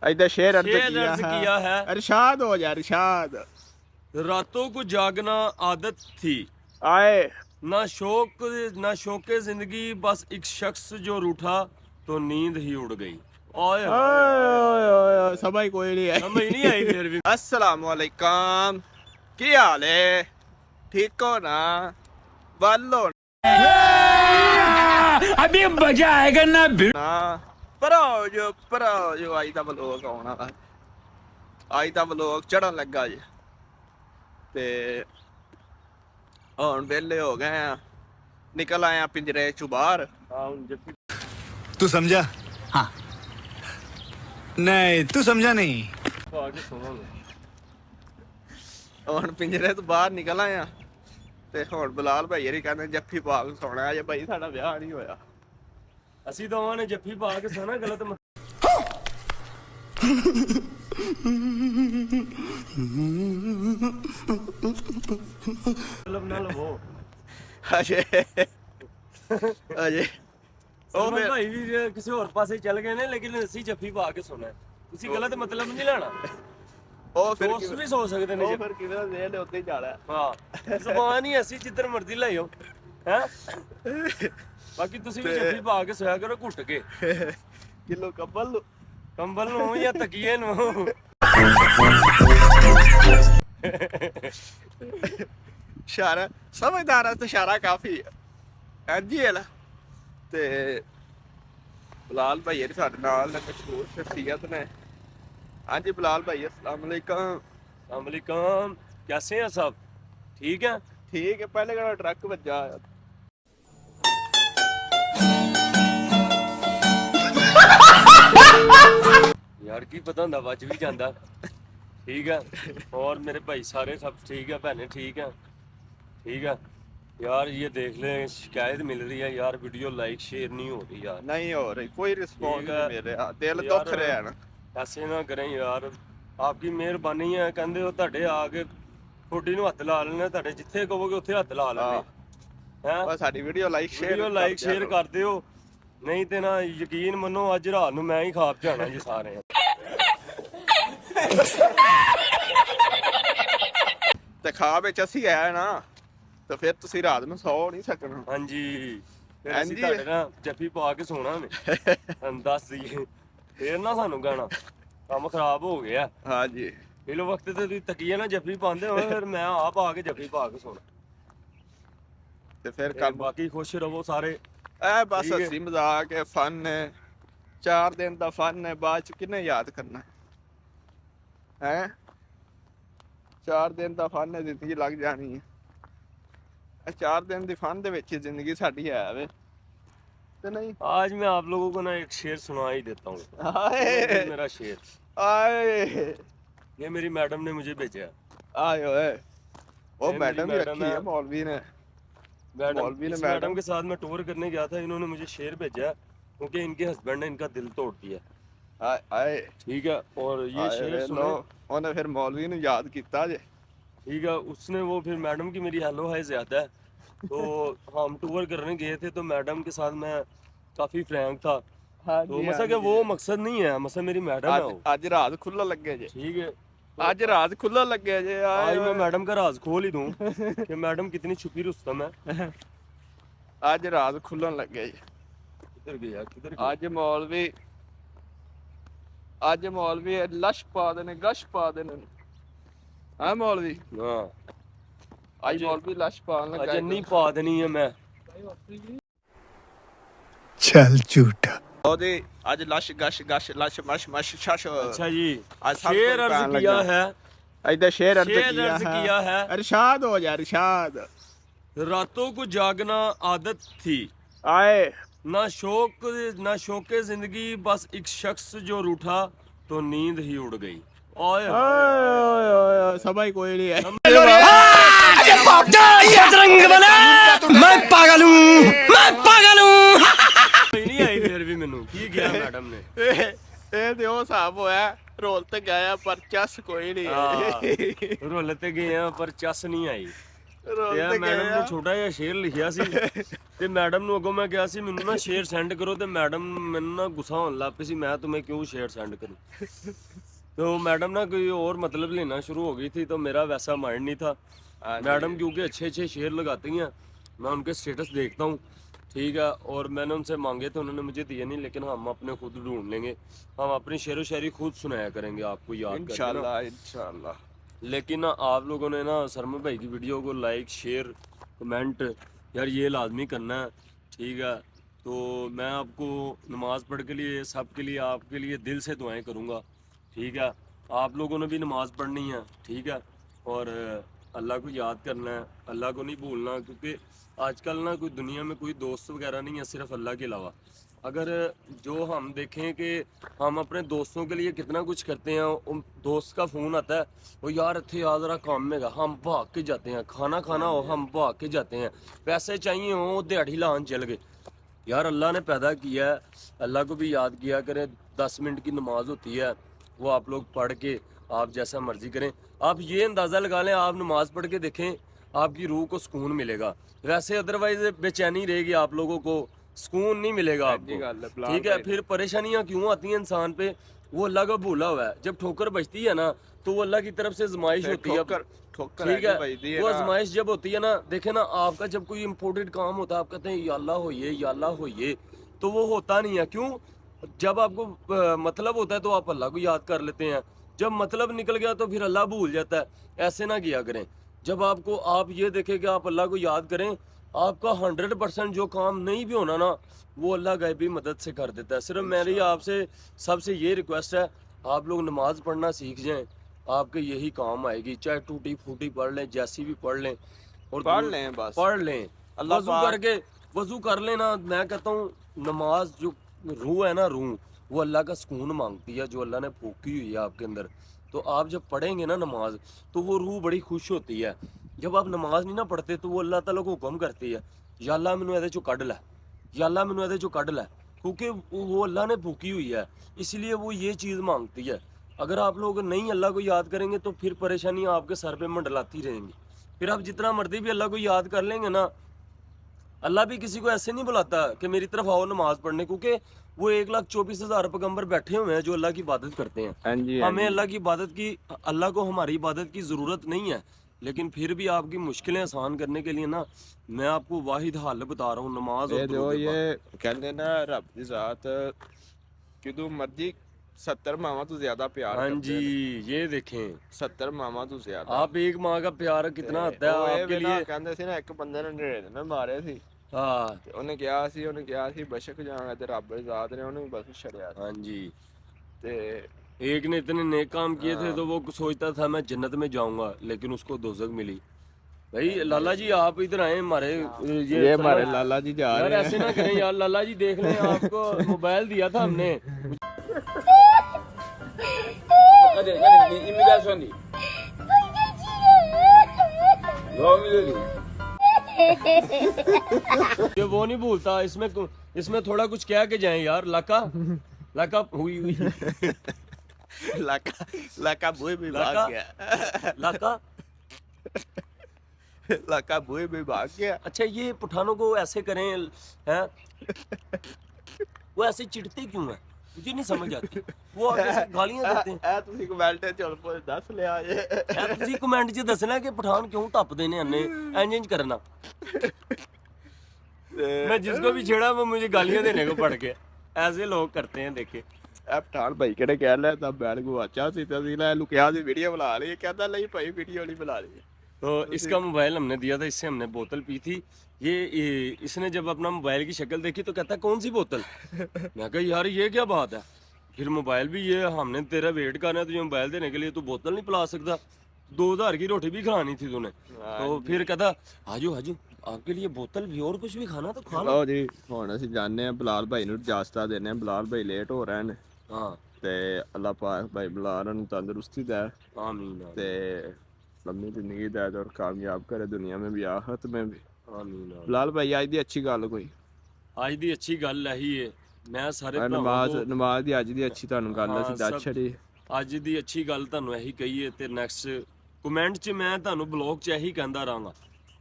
इधर शेर अर्ज किया है। इरशाद हो जा इरशाद। रातों को जागना आदत थी, आए ना शौक जिंदगी, बस एक शख्स जो रूठा तो नींद ही उड़ गई। ओए ओए समझ कोई नहीं है। समझ नहीं आई फिर भी। अस्सलाम वालेकुम, की हाल है? ठीक हो ना? बल्लो अभी मजा आएगा ना। ना ਭਰਾਓ ਜੋ ਅੱਜ ਦਾ ਵਲੋਗ ਆਉਣਾ ਵਾ। ਅੱਜ ਦਾ ਵਲੋਗ ਚੜਨ ਲੱਗਾ ਜੀ ਤੇ ਹੁਣ ਵਿਹਲੇ ਹੋ ਗਏ ਆ, ਨਿਕਲ ਆਏ ਆ ਪਿੰਜਰੇ ਚੋਂ ਬਾਹਰ। तू समझा? हाँ। नहीं तू समझा नहीं। ਹੁਣ ਪਿੰਜਰੇ ਤੋਂ ਬਾਹਰ ਨਿਕਲ ਆਏ ਆ ਤੇ ਹੁਣ ਬਲਾਲ ਭਾਈ ਹਰੀ ਕਹਿੰਦੇ ਜੱਫੀ ਪਾ ਕੇ ਸੌਣਾ ਜੇ ਭਾਈ ਸਾਡਾ ਵਿਆਹ ਨਹੀਂ ਹੋਇਆ। ਅਸੀਂ ਦੋਵਾਂ ਨੇ ਜੱਫੀ ਪਾ ਕੇ ਸੋਣਾ ਗਲਤ ਮਤਲਬ ਨਾ ਲਵੋ ਅਜੇ ਉਹ ਭਾਈ ਵੀ ਕਿਸੇ ਹੋਰ ਪਾਸੇ ਚੱਲ ਗਏ ਨੇ, ਲੇਕਿਨ ਅਸੀਂ ਜੱਫੀ ਪਾ ਕੇ ਸੋਣਾ। ਤੁਸੀਂ ਗਲਤ ਮਤਲਬ ਨਹੀਂ ਲੈਣਾ। ਉਹ ਫਿਰ ਦੋਸਤ ਵੀ ਸੋ ਸਕਦੇ ਨੇ। ਉਹ ਫਿਰ ਕਿਵੇਂ ਦਾ ਦੇ ਉੱਤੇ ਹੀ ਜਾਣਾ। ਹਾਂ ਜ਼ਬਾਨ ਹੀ ਅਸੀਂ ਜਿੱਧਰ ਮਰਜ਼ੀ ਲਾਇਓ ਹੈ। ਬਾਕੀ ਤੁਸੀਂ ਵੀ ਜੱਫੀ ਪਾ ਕੇ ਸੋਇਆ ਕਰੋ ਘੁੱਟ ਕੇ, ਕਿਲੋ ਕੰਬਲ ਨੂੰ ਜਾਂ ਤਕੀਏ ਨੂੰ। ਇਸ਼ਾਰਾ ਸਮਝਦਾਰ ਤੇ ਇਸ਼ਾਰਾ ਕਾਫੀ ਹੈ। ਹਾਂਜੀ ਹੈ ਨਾ। ਤੇ ਬਲਾਲ ਭਾਈ ਇਹ ਸਾਡੇ ਨਾਲ ਮਸ਼ਹੂਰ ਸ਼ਖਸੀਅਤ ਨੇ। ਹਾਂਜੀ ਬਲਾਲ ਭਾਈ अस्सलाम वालेकुम। अस्सलाम वालेकुम, कैसे हैं सब? ठीक है। ਠੀਕ ਹੈ। ਪਹਿਲੇ ਕਿਹੜਾ ਟਰੱਕ ਵੱਜਾ यार की पता ਹੁੰਦਾ ਵੱਜ ਵੀ ਜਾਂਦਾ। ठीक है। और मेरे भाई सारे सब ठीक है, बहनें ठीक है। ठीक है यार, ये देख ले शिकायत मिल रही है यार, वीडियो लाइक शेयर नहीं हो रही यार। नहीं हो रही, कोई रिस्पॉन्स ठीक है। नहीं मिल रहा, दिल यार, दुख रहा है ना। ऐसे ना करें यार, आपकी ਮਿਹਰਬਾਨੀ ਹੈ। ਕਹਿੰਦੇ ਉਹ ਤੁਹਾਡੇ ਆ ਕੇ ਥੋੜੀ ਨੂੰ ਹੱਥ ਲਾ ਲੈਣੇ, ਤੁਹਾਡੇ ਜਿੱਥੇ ਕਹੋਗੇ ਉੱਥੇ ਹੱਥ ਲਾ ਲੈਣੇ ਹੈ। ਬਸ ਸਾਡੀ ਵੀਡੀਓ ਲਾਈਕ ਸ਼ੇਅਰ ਕਰ ਦਿਓ, ਨਹੀਂ ਤੇ ਨਾ ਯਕੀਨ ਮੰਨੋ ਅੱਜ ਰਾਤ ਨੂੰ ਮੈਂ ਹੀ ਖਾਪ ਜਾਣਾ ਜੀ ਸਾਰੇ। ਤੇ ਖਾ ਵਿੱਚ ਅਸੀਂ ਆਇਆ ਨਾ ਤਾਂ ਫਿਰ ਤੁਸੀਂ ਰਾਤ ਨੂੰ ਸੌ ਨਹੀਂ ਸਕਣਾ। ਹਾਂਜੀ ਫਿਰ ਅਸੀਂ ਤੁਹਾਡੇ ਨਾਲ ਜੱਫੀ ਪਾ ਕੇ ਸੋਣਾ ਨੇ। ਤੁਹਾਨੂੰ ਦੱਸ ਦਈਏ ਫੇਰ ਨਾ ਸਾਨੂੰ ਗਾਣਾ ਕੰਮ ਖਰਾਬ ਹੋ ਗਿਆ। ਹਾਂਜੀ ਇਹ ਲੋ ਵਕਤ ਤੇ ਤੁਸੀਂ ਤਕੀਏ ਨਾ ਜੱਫੀ ਪਾਉਂਦੇ ਹੋ, ਫਿਰ ਮੈਂ ਆਪ ਆ ਕੇ ਜੱਫੀ ਪਾ ਕੇ ਸੋਣਾ। ਤੇ ਫਿਰ ਬਾਕੀ ਖੁਸ਼ ਰਹੋ ਸਾਰੇ। ਇਹ ਬਸ ਅਸੀਂ ਮਜ਼ਾਕ ਹੈ, ਫਨ ਹੈ, 4 ਦਿਨ ਦਾ ਫਨ ਹੈ, ਬਾਅਦ ਚ ਕਿਹਨੇ ਯਾਦ ਕਰਨਾ ਹੈ। 4 ਦਿਨ ਦਾ ਫਨ ਹੈ, ਜ਼ਿੰਦਗੀ ਲੱਗ ਜਾਣੀ ਹੈ। ਇਹ 4 दिन ਦੀ ਫਨ ਦੇ ਵਿੱਚ ਜ਼ਿੰਦਗੀ ਸਾਡੀ ਹੈ ਵੇ ਤੇ नहीं। आज मैं आप लोगों को ना एक शेर सुना ही देता हूँ। मेरा शेर आए ये मेरी मैडम ने मुझे भेजा। आए ओए वो मैडम भी रखी है मौलवी ने। मैडम के साथ मैं टूर करने गया था, इन्होंने मुझे शेर भेजा क्योंकि इनके हस्बैंड ने इनका दिल तोड़ दिया। आए ठीक है। और ये शेर सुनो, उन्हें फिर मौलवी ने याद किया जे। ठीक है। उसने वो फिर मैडम की मेरी हेलो हाय ज्यादा है, तो हम टूर करने गए थे तो मैडम के साथ मैं काफी फ्रैंक था। तो मसा कि वो मकसद नहीं है, मसा मेरी मैडम है। आज रात खुला लगे जे। ठीक है। आज रात खुला लगे जे। आज मैं मैडम का राज खोल ही दूं कि मैडम कितनी छुपी रुस्तम है। आज रात खुलन लगे जे। किधर गया किधर गया? आज मौलवी लश पा देने, गश पा देने। हाँ मौलवी। हाँ आज मौलवी लश पान लगा। आज नहीं पा देनी है मैं। चल झूठा। ओदे आज लश गश गश लश मश मश शश। अच्छा जी, आज सब शेर कुछ अर्ज पान किया लगा। है। इधर शेर अर्ज किया है। इरशाद हो जा इरशाद। रातों को जागना आदत थी, आए ना शौक जिंदगी, बस एक शख्स जो रूठा तो नींद ही उड़ गई। ओए ओए समझ कोई नहीं है। मैं पागल हूँ, मैं पागल हूँ। नहीं आई फिर भी मैनू की गया मैडम ने। ਇਹ ਤੇ ਉਹ ਹਿਸਾਬ ਹੋਇਆ, ਰੋਲ ਤੇ ਗਿਆ ਪਰ ਚੱਸ ਕੋਈ ਨਹੀਂ ਹੈ। रुल ते गए हैं पर चस नहीं आई। ਤੇ ਇਹ ਮੈਡਮ ਨੇ ਛੋਟਾ ਜਿਹਾ ਸ਼ੇਰ ਲਿਖਿਆ ਸੀ ਤੇ ਮੈਡਮ ਨੂੰ ਅੱਗੋਂ ਮੈਂ ਕਿਹਾ ਸੀ ਮੈਨੂੰ ਨਾ ਸ਼ੇਰ ਸੈਂਡ ਕਰੋ ਤੇ ਮੈਡਮ ਮੈਨੂੰ ਨਾ ਗੁੱਸਾ ਹੋਣ ਲੱਗ ਪਈ ਸੀ मैं तुम्हें क्यों शेर सेंड करूं तो मैडम ना कोई और मतलब लेना शुरू हो गई थी तो मेरा वैसा माइंड नहीं था मैडम क्योंकि अच्छे अच्छे शेर लगाती हैं मैं उनके स्टेटस देखता हूँ ठीक है और मैंने उनसे मांगे थे उन्होंने मुझे दिए नहीं लेकिन हम अपने खुद ढूंढ लेंगे हम अपनी शेर व शायरी खुद सुनाया करेंगे आपको याद करके इंशाल्लाह इंशाल्लाह। लेकिन ना आप लोगों ने ना सरमद भाई की वीडियो को लाइक शेयर कमेंट यार ये लाजमी करना है ठीक है। तो मैं आपको नमाज़ पढ़ के लिए सबके लिए आपके लिए दिल से दुआएं करूँगा ठीक है। आप लोगों ने भी नमाज़ पढ़नी है ठीक है और अल्लाह को याद करना है अल्लाह को नहीं भूलना क्योंकि आजकल ना कोई दुनिया में कोई दोस्त वगैरह नहीं है सिर्फ अल्लाह के अलावा। अगर जो हम देखें कि हम अपने दोस्तों के लिए कितना कुछ करते हैं उन दोस्त का फ़ोन आता है वो यार थे यार ज़रा काम में हम भाग के जाते हैं खाना खाना हो हम भाग के जाते हैं पैसे चाहिए हो दिहाड़ी लान चल गए यार अल्लाह ने पैदा किया है अल्लाह को भी याद किया करें 10 मिनट की नमाज होती है वो आप लोग पढ़ के आप जैसा मर्जी करें। आप ये अंदाज़ा लगा लें आप नमाज पढ़ के देखें आपकी रूह को सुकून मिलेगा वैसे अदरवाइज बेचैनी रहेगी आप लोगों को सुकून नहीं मिलेगा आपको ठीक है। फिर परेशानियां क्यों आती हैं इंसान पे वो अल्लाह का भूला हुआ है जब ठोकर बजती है ना तो वो अल्लाह की तरफ से आजमाइश होती है ठीक है। वो आजमाइश जब होती है ना देखे ना आपका जब कोई इम्पोर्टेंट काम होता है आप कहते हैं या अल्लाह होइए तो वो होता नहीं है क्यों जब आपको मतलब होता है तो आप अल्लाह को याद कर लेते हैं जब मतलब निकल गया तो फिर अल्लाह भूल जाता है ऐसे ना किया करें। जब आपको आप ये देखें कि आप अल्लाह को याद करें आपका 100% जो काम नहीं भी होना ना वो अल्लाह गैबी मदद से कर देता है। सिर्फ मेरी आपसे सबसे ये रिक्वेस्ट है आप लोग नमाज पढ़ना सीख जाएं आपके यही काम आएगी चाहे टूटी फूटी पढ़ लें जैसी भी पढ़ लें और पढ़ लें बस पढ़ लें वजू करके वजू कर लेना। मैं कहता हूँ नमाज जो रूह है ना रूह वो अल्लाह का सुकून मांगती है जो अल्लाह ने फूकी हुई है आपके अंदर। तो आप जब पढ़ेंगे ना नमाज तो वो रूह बड़ी खुश होती है। जब आप नमाज नहीं ना पढ़ते तो वो अल्लाह ताला को हुक्म करती है या अल्लाह मैनू ਇਹਦੇ ਚੋਂ ਕੱਢ ਲੈ या अल्लाह मैनू ਇਹਦੇ ਚੋਂ ਕੱਢ ਲੈ क्योंकि वो अल्लाह ने फूकी हुई है इसलिए वो ये चीज़ मांगती है। अगर आप लोग नहीं अल्लाह को याद करेंगे तो फिर परेशानियाँ आपके सर पे मंडलाती रहेंगी। फिर आप जितना मर्जी भी अल्लाह को याद कर लेंगे ना अल्लाह भी किसी को ऐसे नहीं बुलाता कि मेरी तरफ आओ नमाज पढ़ने क्योंकि वो 1,24,000 पैगंबर बैठे हुए हैं जो अल्लाह की इबादत करते हैं। हमें अल्लाह की इबादत की अल्लाह को हमारी इबादत की ज़रूरत नहीं है लेकिन फिर भी आपकी मुश्किलें आसान करने के लिए ना मैं आपको वाहिद हल बता रहा हूँ नमाज और दुरूद ये कहते ना रब दी जात किदू मर्जी 70 मामा तो ज्यादा प्यार हाँ जी ये देखें 70 मामा तो ज्यादा आप एक माँ का प्यार कितना आता है आपके लिए कहते सी ना एक बंदे ने नड़ेड़े ने मारे सी हाँ ਤੇ ਉਹਨੇ ਕਿਹਾ ਸੀ ਬਸ਼ਕ ਜਾਣਾ ਤੇ ਰੱਬ ਜ਼ਾਤ ਨੇ ਉਹਨੂੰ ਬਸ ਛੜਿਆ हाँ जी ਤੇ एक ने इतने नेक काम किए थे तो वो सोचता था मैं जन्नत में जाऊंगा लेकिन उसको दोज़ख मिली। भाई लाला जी आप इधर आए हमारे ये हमारे लाला जी जा यार रहे हैं ऐसे ना करें यार लाला जी देख लें आपको मोबाइल दिया था हमने ये वो नहीं भूलता इसमें थोड़ा कुछ कह के जाए यार लाका हुई लाका बुए भी भाग गया लाका बुए भी भाग गया। अच्छा ये पठानों को ऐसे करें हैं वो ऐसे चिढ़ते क्यों है मुझे नहीं समझ आती वो आगे से गालियां देते हैं। ਇਹ ਤੁਸੀਂ ਕਮੈਂਟ ਚਲ ਪੋ ਦੱਸ ਲਿਆ ਜੇ यार ਤੁਸੀਂ ਕਮੈਂਟ 'ਚ ਦੱਸਣਾ ਕਿ ਪਠਾਨ ਕਿਉਂ ਟੱਪਦੇ ਨੇ ਅੰਨੇ ਇੰਜ करना मैं जिसको भी छेड़ा वो मुझे गालियां देने को पड़ गया ऐसे लोग करते हैं देखे। ਇਹ ਪਠਾਨ ਭਾਈ ਕਿਹੜੇ ਕਹਿ ਲਿਆ ਤਾਂ ਬੈਲ ਗਵਾਚਾ ਸੀ ਤਾਂ ਅਸੀਂ ਲੈ ਲੁਕਿਆ ਦੀ ਵੀਡੀਓ ਬਣਾ ਲਈ ਕਹਿੰਦਾ ਲਈ ਭਾਈ ਵੀਡੀਓ ਨਹੀਂ ਬਣਾ ਲਈ। तो इसका मोबाइल हमने दिया था इससे हमने बोतल पी थी ये इसने जब अपना मोबाइल की शक्ल देखी तो कहता कौन सी बोतल मैं कहा यार ये क्या बात है फिर मोबाइल भी ये हमने तेरा वेट करना है तुझे मोबाइल देने के लिए तू बोतल नहीं पिला सकता 2000 की रोटी भी खानी थी तूने तो फिर कहता आजो आपके लिए बोतल भी और कुछ भी खाना तो खा लो ਜੀ ਹੁਣ ਅਸੀਂ ਜਾਣਦੇ ਆ ਬਲਾਲ ਭਾਈ ਨੂੰ ਇਜਾਜ਼ਤ ਦਿੰਦੇ ਆ ਬਲਾਲ ਭਾਈ ਲੇਟ ਹੋ ਰਹੇ ਨੇ हाँ ਤੇ ਅੱਲਾਹ ਪਾਕ ਭਾਈ ਬਲਾਲ ਨੂੰ ਤੰਦਰੁਸਤੀ ਦੇ आमीन ਤੇ लंबी जिंदगी दे और कामयाब करे दुनिया में भी आखिरत में भी आमीन। बलाल भाई आज दी अच्छी गल कोई आज दी अच्छी गल है ही है मैं सारे नमाज दी अज दी अच्छी ਤੁਹਾਨੂੰ ਗੱਲ ਅਸੀਂ ਦੱਸ ਛੜੀ ਅੱਜ ਦੀ ਅੱਛੀ ਗੱਲ ਤੁਹਾਨੂੰ ਇਹੀ ਕਹੀਏ ਤੇ ਨੈਕਸਟ ਕਮੈਂਟ 'ਚ ਮੈਂ ਤੁਹਾਨੂੰ ਬਲੌਗ 'ਚ ਇਹੀ ਕਹਿੰਦਾ ਰਹਾਂਗਾ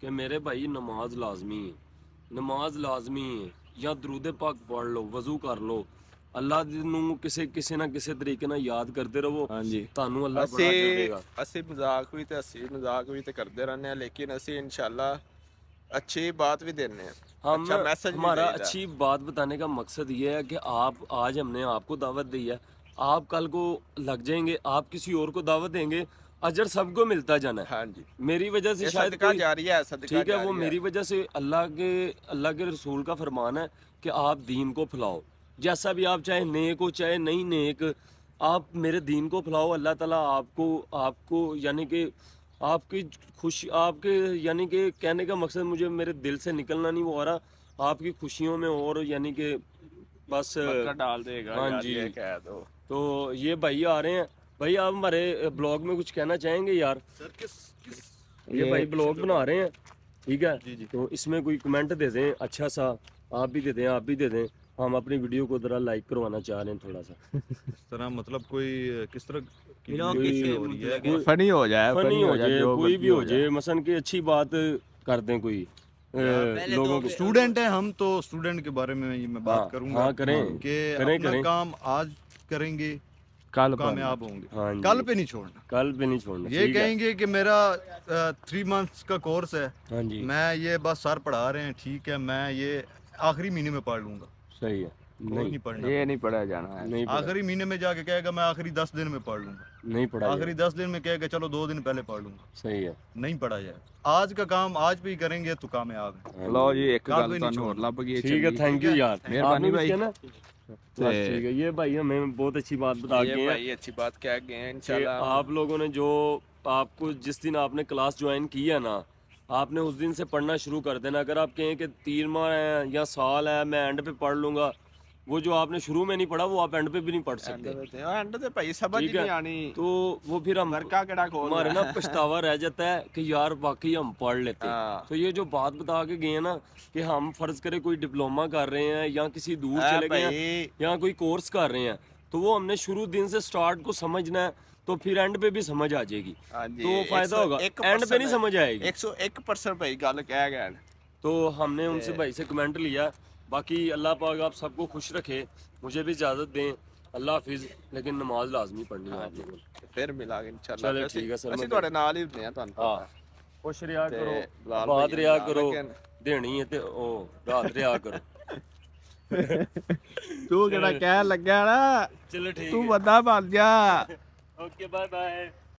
کہ میرے بھائی نماز لازمی ہے، نماز لازمی ہے، یا درود پاک پڑھ لو، وضو کر لو، اللہ ਨੂੰ ਕਿਸੇ ਨਾ ਕਿਸੇ ਤਰੀਕੇ ਨਾਲ ਯਾਦ ਕਰਦੇ ਰਹੋ। ਹਾਂਜੀ ਤੁਹਾਨੂੰ ਅੱਲਾਹ ਬੜਾ ਦੇਵੇਗਾ। ਅਸੀਂ ਮਜ਼ਾਕ ਵੀ ਤੇ ਹੱਸੀ ਮਜ਼ਾਕ ਵੀ ਤੇ ਕਰਦੇ ਰਹਿੰਦੇ ਆ, ਲੇਕਿਨ ਅਸੀਂ इंशाल्लाह अच्छी बात भी देने हैं, हम अच्छा मैसेज भी हमारा देना है। अच्छी बात बताने का मकसद ये है कि आप आज हमने आपको दावत दी है, आप कल को लग जाएंगे, आप किसी और को दावत देंगे, अजर सबको मिलता जाना है। हाँ जी, मेरी वजह से ये शायद सदका कोई जारिया है, सदका ठीक है, वो जारिया मेरी वजह से अल्लाह के रसूल का फरमान है कि आप दीन को फैलाओ, जैसा भी आप चाहे नेक हो चाहे नहीं नेक, आप मेरे दीन को फैलाओ। अल्लाह ताला आपको यानी कि आपकी खुशी, आपके यानी कि कहने का मकसद मुझे मेरे दिल से निकलना नहीं वो आ रहा, आपकी खुशियों में और यानी कि बस बरकत डाल देगा। हाँ यार, जी। ये कह दो। तो ये भाई आ रहे हैं। भाई आप हमारे ब्लॉग में कुछ कहना चाहेंगे यार? ये भाई ब्लॉग बना रहे हैं, ठीक है, तो इसमें कोई कमेंट दे दें अच्छा सा, आप भी दे दें, आप भी दे दें, हम अपनी वीडियो को जरा लाइक करवाना चाह रहे हैं थोड़ा सा। इस तरह मतलब कोई किस तरह की कोई- वीडियो हो रही है? कोई- फनी हो जाए, फनी हो जाए, जो कोई भी मर्जी हो जाए, मसलन की अच्छी बात कर दें कोई लोगों को। स्टूडेंट है हम, तो स्टूडेंट के बारे में मैं हाँ, बात करूंगा हाँ, करें, कि करें, अपना करें। काम आज करेंगे, कल कामयाब होंगे, हाँ जी। कल पे नहीं छोड़ना। कल पे नहीं छोड़ना, ये ठीक है। कहेंगे कि मेरा 3 मंथ्स का कोर्स है, हाँ जी, मैं ये बस सर पढ़ा रहे हैं, ठीक है, मैं ये आखिरी महीने में पढ़ लूंगा, सही है। कोई नहीं नहीं पढ़ना। ये नहीं पढ़ा जाना है। नहीं पढ़ा, आखिरी महीने में जाके कहेगा मैं आखिरी 10 दिन में पढ़ लूंगा, नहीं पढ़ा आखिरी 10 दिन में कहेगा चलो 2 दिन पहले पढ़ लूंगा, सही है। नहीं पढ़ा जाए। आज का काम आज भी करेंगे तो कामयाब है। लो जी, एक कल गल भी नहीं ਤੁਹਾਨੂੰ ਹੋਰ छोड़ना। ਲੱਭ ਗਈ। ठीक है, थैंक यू यार, मेहरबानी आपने कुछ भाई। कहना? बस ठीक है, ये भाई हमें बहुत अच्छी बात बता ये गए हैं भाई अच्छी बात कह गए हैं कि इंशाल्लाह। आप लोगों ने जो आपको जिस दिन आपने क्लास ज्वाइन की है ना, आपने उस दिन से पढ़ना शुरू कर देना। अगर आप कहें कि 3 माह है या साल है मैं एंड पे पढ़ लूंगा, वो जो आपने शुरू में नहीं पढ़ा वो आप एंड पे भी नहीं पढ़ सकते, एंड ते भाई समझ ठीक नहीं है। आनी, तो वो फिर हम मरका केड़ा खोल हमारे ना पछतावा रह जाता है कि यार वाकई हम पढ़ लेते। हाँ। तो ये जो बात बता के गए ना कि हम फर्ज करें कोई डिप्लोमा कर रहे हैं या किसी दूर है चले गए हैं भाई। या कोई कोर्स कर रहे हैं, तो वो हमने शुरू दिन से स्टार्ट को समझना है, तो फिर एंड पे भी समझ आ जाएगी, हाँ जी, तो फायदा होगा। एंड पे नहीं समझ आएगी। 101% भाई गल कह गए हैं। तो हमने उनसे भाई से कमेंट लिया। बाकी अल्लाह पाक आप सबको खुश रखे, मुझे भी इजाज़त दें, अल्लाह हाफिज़। लेकिन नमाज लाजमी पढ़नी है आप लोगों ने। फिर मिलांगे इंशाल्लाह। चलो ठीक है सर, ਅਸੀਂ ਤੁਹਾਡੇ ਨਾਲ ਹੀ ਹੁੰਦੇ ਆ ਤੁਹਾਨੂੰ हाँ, ਪਤਾ। खुश रिया ते करो, लाल बात भैया रिया नाल करो, लग्गे न। देनी है ते ओ रात रिया करो। ਤੂੰ ਜਿਹੜਾ ਕਹਿ ਲੱਗਾ ਨਾ, चलो ठीक ਤੂੰ है, ਬੰਦਾ ਬਣ ਜਾ। Okay bye bye.